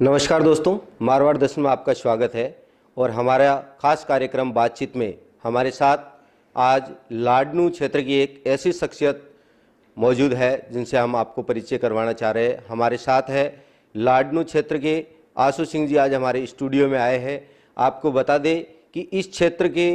नमस्कार दोस्तों, मारवाड़ दर्शन में आपका स्वागत है। और हमारा खास कार्यक्रम बातचीत में हमारे साथ आज लाडनू क्षेत्र की एक ऐसी शख्सियत मौजूद है जिनसे हम आपको परिचय करवाना चाह रहे हैं। हमारे साथ है लाडनू क्षेत्र के आशु सिंह जी, आज हमारे स्टूडियो में आए हैं। आपको बता दें कि इस क्षेत्र के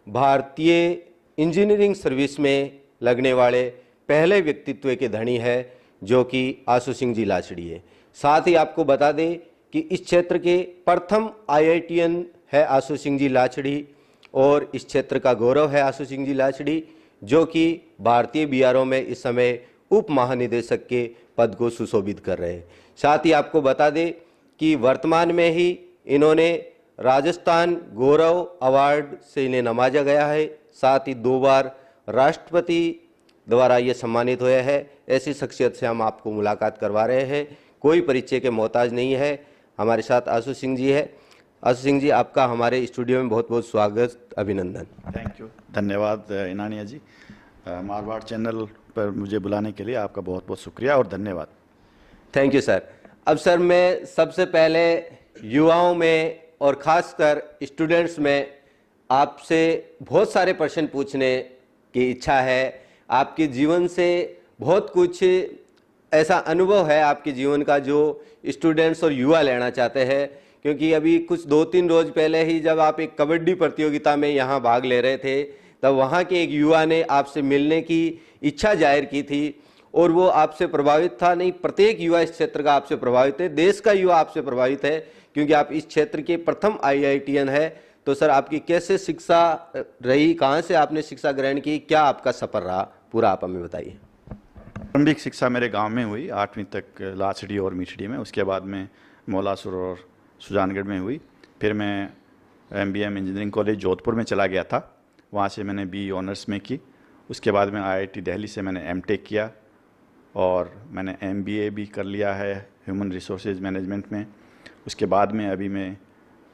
भारतीय इंजीनियरिंग सर्विस में लगने वाले पहले व्यक्तित्व के धनी है जो कि आशु सिंह जी लाचड़ी है। साथ ही आपको बता दें कि इस क्षेत्र के प्रथम IITian है आशु सिंह जी लाचड़ी और इस क्षेत्र का गौरव है आशु सिंह जी लाचड़ी, जो कि भारतीय BRO में इस समय उप महानिदेशक के पद को सुशोभित कर रहे हैं। साथ ही आपको बता दें कि वर्तमान में ही इन्होंने राजस्थान गौरव अवार्ड से इन्हें नवाजा गया है। साथ ही 2 बार राष्ट्रपति द्वारा ये सम्मानित हुए हैं। ऐसी शख्सियत से हम आपको मुलाकात करवा रहे हैं, कोई परिचय के मोहताज नहीं है। हमारे साथ आशु सिंह जी है। आशु सिंह जी, आपका हमारे स्टूडियो में बहुत बहुत स्वागत, अभिनंदन। थैंक यू, धन्यवाद इनानिया जी। मारवाड़ चैनल पर मुझे बुलाने के लिए आपका बहुत बहुत शुक्रिया और धन्यवाद। Thank you sir. अब सर, मैं सबसे पहले युवाओं में और ख़ासकर स्टूडेंट्स में आपसे बहुत सारे प्रश्न पूछने की इच्छा है। आपके जीवन से बहुत कुछ ऐसा अनुभव है आपके जीवन का जो स्टूडेंट्स और युवा लेना चाहते हैं, क्योंकि अभी कुछ 2-3 रोज पहले ही जब आप एक कबड्डी प्रतियोगिता में यहाँ भाग ले रहे थे, तब वहाँ के एक युवा ने आपसे मिलने की इच्छा जाहिर की थी और वो आपसे प्रभावित था। नहीं, प्रत्येक युवा इस क्षेत्र का आपसे प्रभावित है, देश का युवा आपसे प्रभावित है, क्योंकि आप इस क्षेत्र के प्रथम IITian है। तो सर, आपकी कैसे शिक्षा रही, कहाँ से आपने शिक्षा ग्रहण की, क्या आपका सफ़र रहा, पूरा आप हमें बताइए। प्रारंभिक शिक्षा मेरे गांव में हुई 8वीं तक लाचड़ी और मीठड़ी में। उसके बाद में मौलासुर और सुजानगढ़ में हुई। फिर मैं MBM इंजीनियरिंग कॉलेज जोधपुर में चला गया था, वहाँ से मैंने BE ऑनर्स में की। उसके बाद में IIT दिल्ली से मैंने MTech किया और मैंने MBA भी कर लिया है ह्यूमन रिसोर्सेज मैनेजमेंट में। उसके बाद में अभी मैं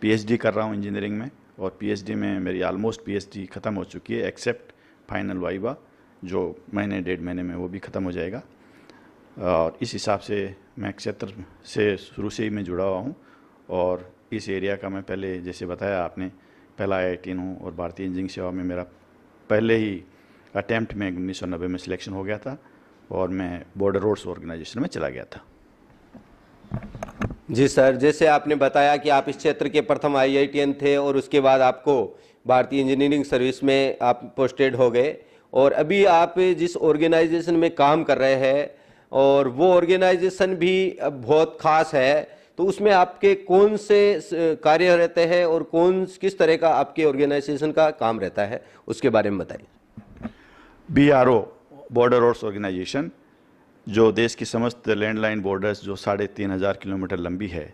PhD कर रहा हूँ इंजीनियरिंग में, और PhD में मेरी ऑलमोस्ट PhD ख़त्म हो चुकी है, एक्सेप्ट फाइनल वाइवा जो महीने 1.5 महीने में वो भी ख़त्म हो जाएगा। और इस हिसाब से मैं क्षेत्र से शुरू से ही मैं जुड़ा हुआ हूँ और इस एरिया का मैं पहले, जैसे बताया आपने, पहला IITian हूँ और भारतीय इंजीनियरिंग सेवा में मेरा पहले ही अटैम्प्ट में 1990 में सिलेक्शन हो गया था और मैं बॉर्डर रोड्स ऑर्गेनाइजेशन में चला गया था। जी सर, जैसे आपने बताया कि आप इस क्षेत्र के प्रथम IITian थे और उसके बाद आपको भारतीय इंजीनियरिंग सर्विस में आप पोस्टेड हो गए, और अभी आप जिस ऑर्गेनाइजेशन में काम कर रहे हैं और वो ऑर्गेनाइजेशन भी बहुत ख़ास है, तो उसमें आपके कौन से कार्य रहते हैं और किस तरह का आपके ऑर्गेनाइजेशन का काम रहता है, उसके बारे में बताइए। BRO बॉर्डर रोड्स ऑर्गेनाइजेशन जो देश की समस्त लैंडलाइन बॉर्डर्स जो 3,500 किलोमीटर लंबी है,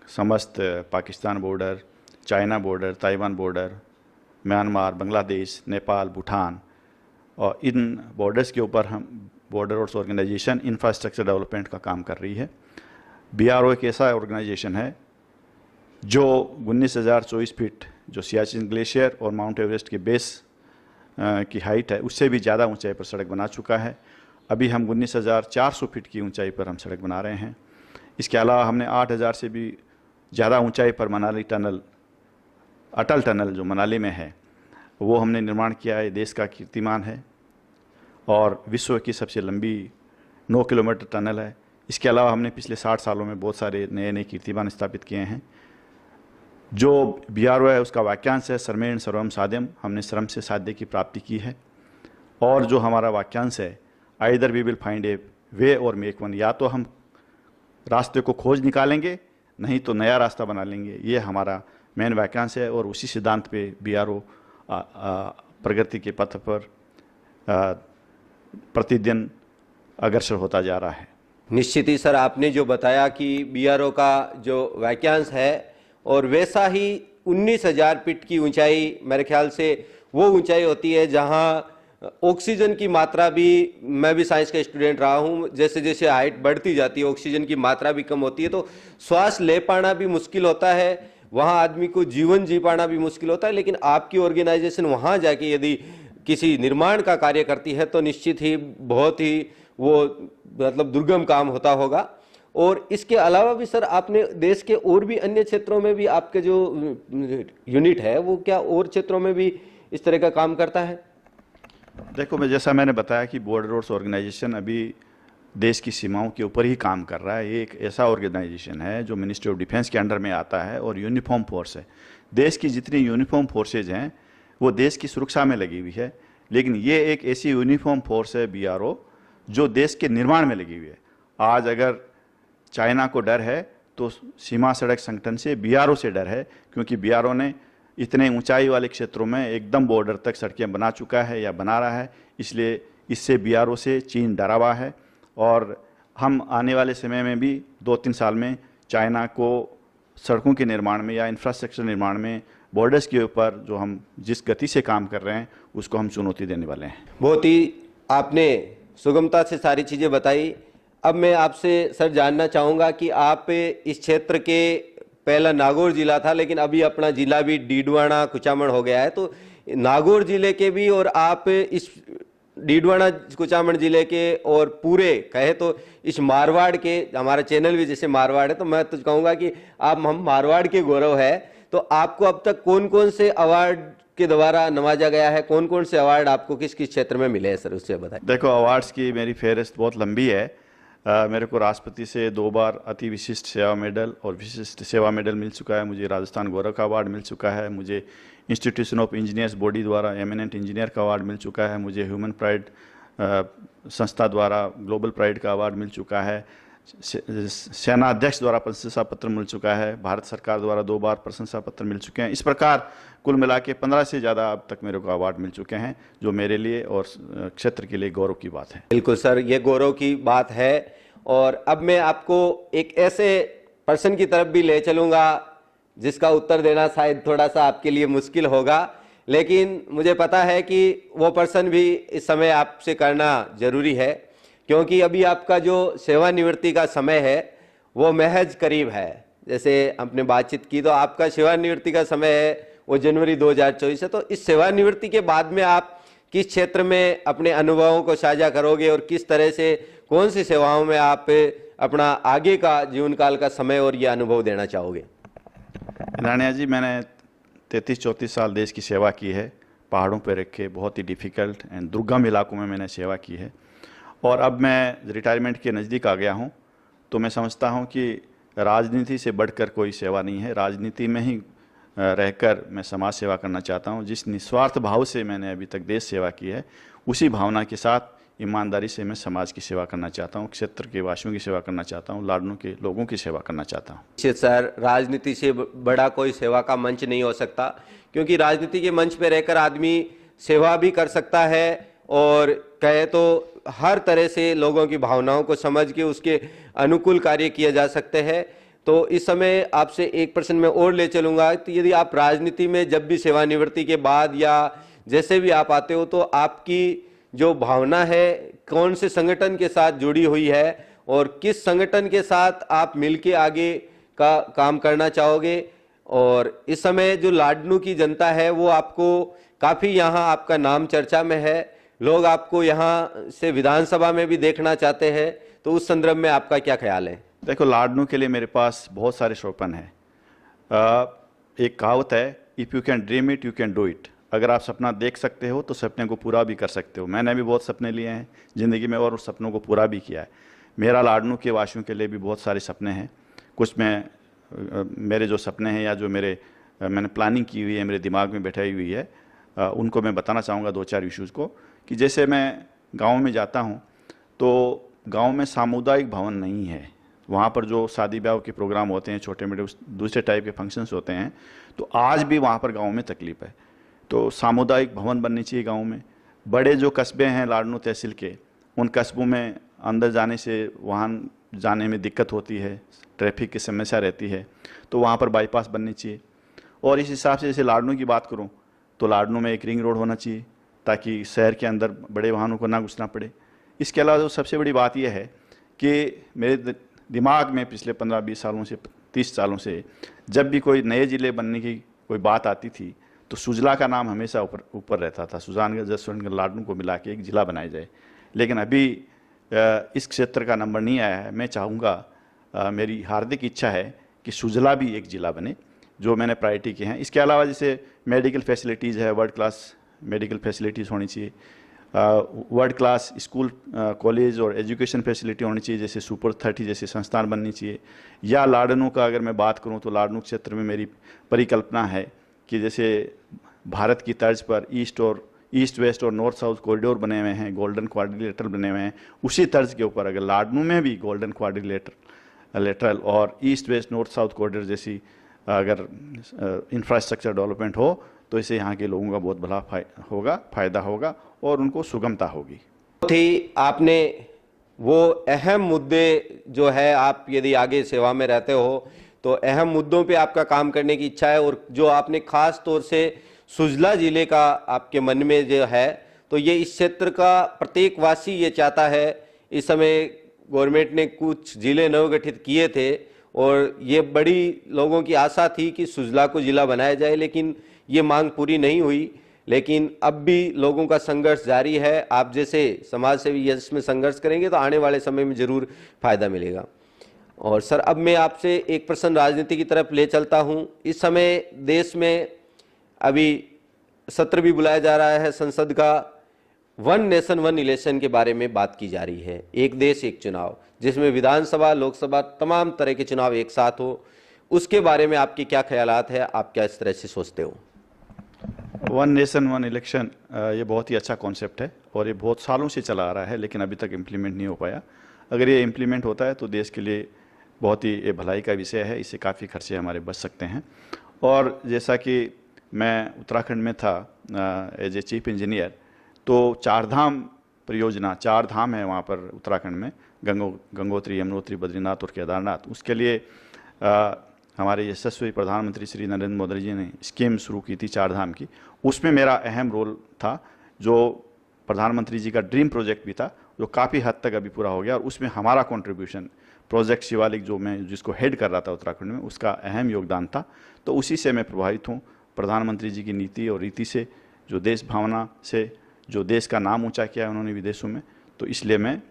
समस्त Pakistan border, China border, Taiwan border, Myanmar, Bangladesh, Nepal, Bhutan, और इन बॉर्डर्स के ऊपर हम border roads organisation infrastructure development का काम कर रही है। BRO एक ऐसा ऑर्गेनाइजेशन है जो 19,024 फीट जो सियाचिन ग्लेशियर और माउंट एवरेस्ट के बेस की हाइट है, उससे भी ज़्यादा ऊंचाई पर सड़क बना चुका है। अभी हम 19,400 फीट की ऊंचाई पर हम सड़क बना रहे हैं। इसके अलावा हमने 8,000 से भी ज़्यादा ऊंचाई पर मनाली टनल, अटल टनल जो मनाली में है, वो हमने निर्माण किया है। देश का कीर्तिमान है और विश्व की सबसे लंबी 9 किलोमीटर टनल है। इसके अलावा हमने पिछले 60 सालों में बहुत सारे नए नए कीर्तिमान स्थापित किए हैं। जो BRO है उसका वाक्यांश है श्रमेण सर्वम साध्यम, हमने श्रम से साध्य की प्राप्ति की है। और जो हमारा वाक्यांश है, आइदर वी विल फाइंड ए वे और मेक वन, या तो हम रास्ते को खोज निकालेंगे, नहीं तो नया रास्ता बना लेंगे। ये हमारा मेन वाक्यांश है और उसी सिद्धांत पे BRO प्रगति के पथ पर प्रतिदिन अग्रसर होता जा रहा है। निश्चित ही सर, आपने जो बताया कि BRO का जो वाक्यांश है, और वैसा ही 19,000 फीट की ऊंचाई, मेरे ख्याल से वो ऊंचाई होती है जहां ऑक्सीजन की मात्रा भी, मैं भी साइंस का स्टूडेंट रहा हूँ, जैसे जैसे हाइट बढ़ती जाती है ऑक्सीजन की मात्रा भी कम होती है, तो श्वास ले पाना भी मुश्किल होता है, वहाँ आदमी को जीवन जी पाना भी मुश्किल होता है। लेकिन आपकी ऑर्गेनाइजेशन वहाँ जाके यदि किसी निर्माण का कार्य करती है तो निश्चित ही बहुत ही वो मतलब दुर्गम काम होता होगा। और इसके अलावा भी सर आपने देश के और भी अन्य क्षेत्रों में भी आपके जो यूनिट है वो क्या और क्षेत्रों में भी इस तरह का काम करता है? देखो, जैसा मैंने बताया कि बॉर्डर रोड्स ऑर्गेनाइजेशन अभी देश की सीमाओं के ऊपर ही काम कर रहा है। ये एक ऐसा ऑर्गेनाइजेशन है जो मिनिस्ट्री ऑफ डिफेंस के अंडर में आता है और यूनिफॉर्म फोर्स है। देश की जितनी यूनिफॉर्म फोर्सेज हैं वो देश की सुरक्षा में लगी हुई है, लेकिन ये एक ऐसी यूनिफॉर्म फोर्स है BRO जो देश के निर्माण में लगी हुई है। आज अगर चाइना को डर है तो सीमा सड़क संगठन से BRO से डर है, क्योंकि BRO ने इतने ऊंचाई वाले क्षेत्रों में एकदम बॉर्डर तक सड़कें बना चुका है या बना रहा है, इसलिए इससे BRO से चीन डरा हुआ है। और हम आने वाले समय में भी 2-3 साल में चाइना को सड़कों के निर्माण में या इंफ्रास्ट्रक्चर निर्माण में बॉर्डर्स के ऊपर जो हम जिस गति से काम कर रहे हैं उसको हम चुनौती देने वाले हैं। बहुत ही आपने सुगमता से सारी चीज़ें बताई। अब मैं आपसे सर जानना चाहूँगा कि आप इस क्षेत्र के, पहला नागौर जिला था लेकिन अभी अपना जिला भी डीडवाना कुचामन हो गया है, तो नागौर जिले के भी और आप इस डीडवाना कुचामन जिले के और पूरे कहे तो इस मारवाड़ के, हमारा चैनल भी जैसे मारवाड़ है तो मैं तो कहूँगा कि आप हम मारवाड़ के गौरव है। तो आपको अब तक कौन कौन से अवार्ड के द्वारा नवाजा गया है, कौन कौन से अवार्ड आपको किस किस क्षेत्र में मिले हैं सर, उससे बताएं। देखो, अवार्ड्स की मेरी फेहरिस्त बहुत लंबी है। मेरे को राष्ट्रपति से 2 बार अति विशिष्ट सेवा मेडल और विशिष्ट सेवा मेडल मिल चुका है। मुझे राजस्थान गौरव का अवार्ड मिल चुका है। मुझे इंस्टीट्यूशन ऑफ इंजीनियर्स बॉडी द्वारा एमिनेंट इंजीनियर का अवार्ड मिल चुका है। मुझे ह्यूमन प्राइड संस्था द्वारा ग्लोबल प्राइड का अवार्ड मिल चुका है। सेना अध्यक्ष द्वारा प्रशंसा पत्र मिल चुका है। भारत सरकार द्वारा 2 बार प्रशंसा पत्र मिल चुके हैं। इस प्रकार कुल मिला के 15 से ज़्यादा अब तक मेरे को अवार्ड मिल चुके हैं, जो मेरे लिए और क्षेत्र के लिए गौरव की बात है। बिल्कुल सर, ये गौरव की बात है। और अब मैं आपको एक ऐसे पर्सन की तरफ भी ले चलूँगा जिसका उत्तर देना शायद थोड़ा सा आपके लिए मुश्किल होगा, लेकिन मुझे पता है कि वो पर्सन भी इस समय आपसे करना ज़रूरी है, क्योंकि अभी आपका जो सेवानिवृत्ति का समय है वो महज करीब है। जैसे आपने बातचीत की तो आपका सेवानिवृत्ति का समय है वो जनवरी 2024 है। तो इस सेवानिवृत्ति के बाद में आप किस क्षेत्र में अपने अनुभवों को साझा करोगे और किस तरह से, कौन सी सेवाओं में आप अपना आगे का जीवन काल का समय और ये अनुभव देना चाहोगे? रानिया जी, मैंने 33-34 साल देश की सेवा की है। पहाड़ों पर रखे बहुत ही डिफ़िकल्ट एंड दुर्गम इलाकों में मैंने सेवा की है, और अब मैं रिटायरमेंट के नज़दीक आ गया हूँ। तो मैं समझता हूँ कि राजनीति से बढ़कर कोई सेवा नहीं है। राजनीति में ही रहकर मैं समाज सेवा करना चाहता हूँ। जिस निस्वार्थ भाव से मैंने अभी तक देश सेवा की है, उसी भावना के साथ ईमानदारी से मैं समाज की सेवा करना चाहता हूँ, क्षेत्र के वासियों की सेवा करना चाहता हूँ, लाडनों के लोगों की सेवा करना चाहता हूँ। सर, राजनीति से बड़ा कोई सेवा का मंच नहीं हो सकता, क्योंकि राजनीति के मंच पे रहकर आदमी सेवा भी कर सकता है और कहे तो हर तरह से लोगों की भावनाओं को समझ के उसके अनुकूल कार्य किए जा सकते हैं। तो इस समय आपसे एक प्रश्न मैं और ले चलूँगा, तो यदि आप राजनीति में जब भी सेवानिवृत्ति के बाद या जैसे भी आप आते हो तो आपकी जो भावना है कौन से संगठन के साथ जुड़ी हुई है और किस संगठन के साथ आप मिलके आगे का काम करना चाहोगे? और इस समय जो लाडनू की जनता है वो आपको काफ़ी, यहाँ आपका नाम चर्चा में है, लोग आपको यहाँ से विधानसभा में भी देखना चाहते हैं, तो उस संदर्भ में आपका क्या ख्याल है? देखो, लाडनू के लिए मेरे पास बहुत सारे स्वप्न हैं। एक कहावत है, if you can dream it you can do it. अगर आप सपना देख सकते हो तो सपने को पूरा भी कर सकते हो। मैंने भी बहुत सपने लिए हैं ज़िंदगी में और उस सपनों को पूरा भी किया है। मेरा लाडनू के वासियों के लिए भी बहुत सारे सपने हैं। कुछ मेरे जो सपने हैं या जो मैंने प्लानिंग की हुई है, मेरे दिमाग में बैठाई हुई है, उनको मैं बताना चाहूँगा 2-4 इश्यूज़ को। कि जैसे मैं गाँव में जाता हूँ तो गाँव में सामुदायिक भवन नहीं है। वहाँ पर जो शादी ब्याह के प्रोग्राम होते हैं, छोटे मोटे दूसरे टाइप के फंक्शंस होते हैं, तो आज भी वहाँ पर गाँव में तकलीफ़ है। तो सामुदायिक भवन बनने चाहिए गाँव में। बड़े जो कस्बे हैं लाडनू तहसील के, उन कस्बों में अंदर जाने से वाहन जाने में दिक्कत होती है, ट्रैफिक की समस्या रहती है, तो वहाँ पर बाईपास बननी चाहिए। और इस हिसाब से जैसे लाडनू की बात करूँ तो लाडनू में एक रिंग रोड होना चाहिए ताकि शहर के अंदर बड़े वाहनों को ना घुसना पड़े। इसके अलावा जो सबसे बड़ी बात यह है कि मेरे दिमाग में पिछले 15-20 सालों से 30 सालों से जब भी कोई नए ज़िले बनने की कोई बात आती थी तो सुजला का नाम हमेशा ऊपर रहता था। सुजानगढ़, जसवंतगढ़, लाडनू को मिला के एक ज़िला बनाया जाए, लेकिन अभी इस क्षेत्र का नंबर नहीं आया है। मैं चाहूँगा मेरी हार्दिक इच्छा है कि सुजला भी एक ज़िला बने, जो मैंने प्रायोरिटी किए हैं। इसके अलावा जैसे मेडिकल फैसिलिटीज़ है, वर्ल्ड क्लास मेडिकल फैसिलिटीज़ होनी चाहिए, वर्ल्ड क्लास स्कूल कॉलेज और एजुकेशन फैसिलिटी होनी चाहिए, जैसे सुपर 30 जैसे संस्थान बननी चाहिए। या लाडनू का अगर मैं बात करूं तो लाडनू क्षेत्र में मेरी परिकल्पना है कि जैसे भारत की तर्ज पर ईस्ट वेस्ट और नॉर्थ साउथ कॉरिडोर बने हुए हैं, गोल्डन क्वाड्रिलेटरल बने हुए हैं, उसी तर्ज के ऊपर अगर लाडनू में भी गोल्डन क्वाड्रिलेटरल और east west north south corridor जैसी अगर इंफ्रास्ट्रक्चर डेवलपमेंट हो तो इससे यहाँ के लोगों का बहुत भला फायदा होगा और उनको सुगमता होगी। थी आपने वो अहम मुद्दे जो है, आप यदि आगे सेवा में रहते हो तो अहम मुद्दों पे आपका काम करने की इच्छा है, और जो आपने खास तौर से सुजला जिले का आपके मन में जो है, तो ये इस क्षेत्र का प्रत्येक वासी ये चाहता है। इस समय गवर्नमेंट ने कुछ जिले नवगठित किए थे और ये बड़ी लोगों की आशा थी कि सुजला को जिला बनाया जाए, लेकिन ये मांग पूरी नहीं हुई। लेकिन अब भी लोगों का संघर्ष जारी है। आप जैसे समाज सेवी इसमें संघर्ष करेंगे तो आने वाले समय में जरूर फायदा मिलेगा। और सर, अब मैं आपसे एक प्रश्न राजनीति की तरफ ले चलता हूं। इस समय देश में अभी सत्र भी बुलाया जा रहा है संसद का, वन नेशन वन इलेक्शन के बारे में बात की जा रही है। एक देश एक चुनाव, जिसमें विधानसभा, लोकसभा, तमाम तरह के चुनाव एक साथ हो, उसके बारे में आपके क्या ख्यालात है? आप क्या इस तरह से सोचते हो? वन नेशन वन इलेक्शन ये बहुत ही अच्छा कॉन्सेप्ट है और ये बहुत सालों से चला आ रहा है, लेकिन अभी तक इम्प्लीमेंट नहीं हो पाया। अगर ये इम्प्लीमेंट होता है तो देश के लिए बहुत ही ये भलाई का विषय है, इससे काफ़ी खर्चे हमारे बच सकते हैं। और जैसा कि मैं उत्तराखंड में था एज ए चीफ इंजीनियर, तो चारधाम परियोजना, 4 धाम है वहाँ पर उत्तराखंड में, गंगोत्री, यमुनोत्री, बद्रीनाथ और केदारनाथ। उसके लिए हमारे यशस्वी प्रधानमंत्री श्री नरेंद्र मोदी जी ने स्कीम शुरू की थी 4 धाम की। उसमें मेरा अहम रोल था, जो प्रधानमंत्री जी का ड्रीम प्रोजेक्ट भी था, जो काफ़ी हद तक अभी पूरा हो गया। और उसमें हमारा कंट्रीब्यूशन, प्रोजेक्ट शिवालिक जो मैं जिसको हेड कर रहा था उत्तराखंड में, उसका अहम योगदान था। तो उसी से मैं प्रभावित हूँ, प्रधानमंत्री जी की नीति और रीति से, जो देश भावना से, जो देश का नाम ऊँचा किया है उन्होंने विदेशों में। तो इसलिए मैं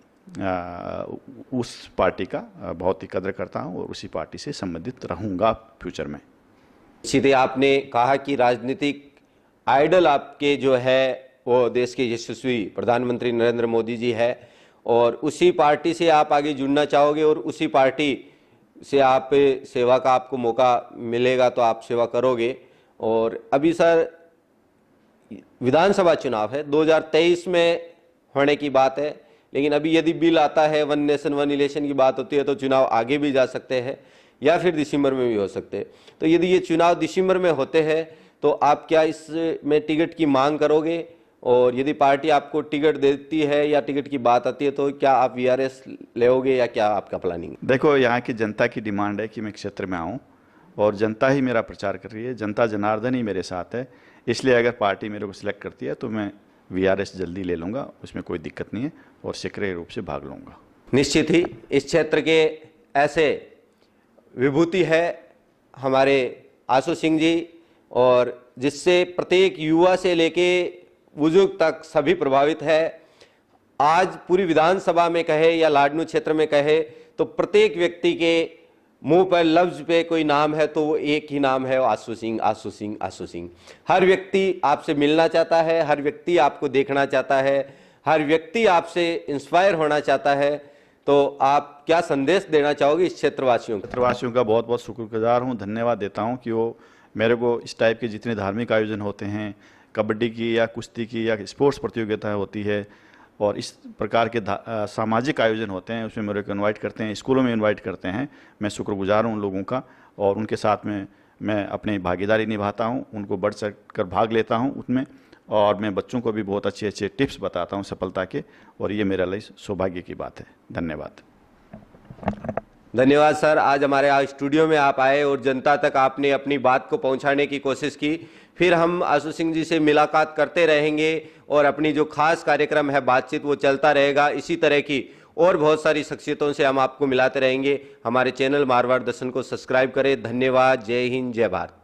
उस पार्टी का बहुत ही कदर करता हूं और उसी पार्टी से संबंधित रहूंगा फ्यूचर में। सीधे आपने कहा कि राजनीतिक आइडल आपके जो है वो देश के यशस्वी प्रधानमंत्री नरेंद्र मोदी जी है, और उसी पार्टी से आप आगे जुड़ना चाहोगे और उसी पार्टी से आप सेवा का आपको मौका मिलेगा तो आप सेवा करोगे। और अभी सर विधानसभा चुनाव है, 2023 में होने की बात है, लेकिन अभी यदि बिल आता है, वन नेशन वन इलेक्शन की बात होती है, तो चुनाव आगे भी जा सकते हैं या फिर दिसंबर में भी हो सकते हैं। तो यदि ये चुनाव दिसंबर में होते हैं तो आप क्या इसमें टिकट की मांग करोगे? और यदि पार्टी आपको टिकट देती है या टिकट की बात आती है तो क्या आप वीआरएस लेओगे या क्या आपका प्लानिंग? देखो, यहाँ की जनता की डिमांड है कि मैं क्षेत्र में आऊँ और जनता ही मेरा प्रचार कर रही है, जनता जनार्दन ही मेरे साथ है। इसलिए अगर पार्टी मेरे को सिलेक्ट करती है तो मैं वीआरएस जल्दी ले लूँगा, उसमें कोई दिक्कत नहीं है और सक्रिय रूप से भाग लूँगा। निश्चित ही इस क्षेत्र के ऐसे विभूति है हमारे आशु सिंह जी, और जिससे प्रत्येक युवा से लेके बुजुर्ग तक सभी प्रभावित है। आज पूरी विधानसभा में कहे या लाडनू क्षेत्र में कहे तो प्रत्येक व्यक्ति के मुंह पर लफ्ज पे कोई नाम है तो वो एक ही नाम है, आशु सिंह, आशु सिंह, आशु सिंह। हर व्यक्ति आपसे मिलना चाहता है, हर व्यक्ति आपको देखना चाहता है, हर व्यक्ति आपसे इंस्पायर होना चाहता है। तो आप क्या संदेश देना चाहोगे इस क्षेत्रवासियों को? क्षेत्रवासियों का बहुत बहुत शुक्रगुजार हूँ, धन्यवाद देता हूँ कि वो मेरे को इस टाइप के जितने धार्मिक आयोजन होते हैं, कबड्डी की या कुश्ती की या स्पोर्ट्स प्रतियोगिता होती है और इस प्रकार के सामाजिक आयोजन होते हैं, उसमें मेरे को इनवाइट करते हैं, स्कूलों में इनवाइट करते हैं। मैं शुक्रगुजार हूँ उन लोगों का और उनके साथ में मैं अपनी भागीदारी निभाता हूँ, उनको बढ़ चढ़ कर भाग लेता हूँ उसमें, और मैं बच्चों को भी बहुत अच्छे अच्छे टिप्स बताता हूँ सफलता के, और ये मेरे लिए सौभाग्य की बात है। धन्यवाद। धन्यवाद सर, आज हमारे आज स्टूडियो में आप आए और जनता तक आपने अपनी बात को पहुंचाने की कोशिश की। फिर हम आशु सिंह जी से मुलाकात करते रहेंगे और अपनी जो खास कार्यक्रम है बातचीत वो चलता रहेगा। इसी तरह की और बहुत सारी शख्सियतों से हम आपको मिलाते रहेंगे। हमारे चैनल मारवाड़ दर्शन को सब्सक्राइब करें। धन्यवाद। जय हिंद, जय भारत।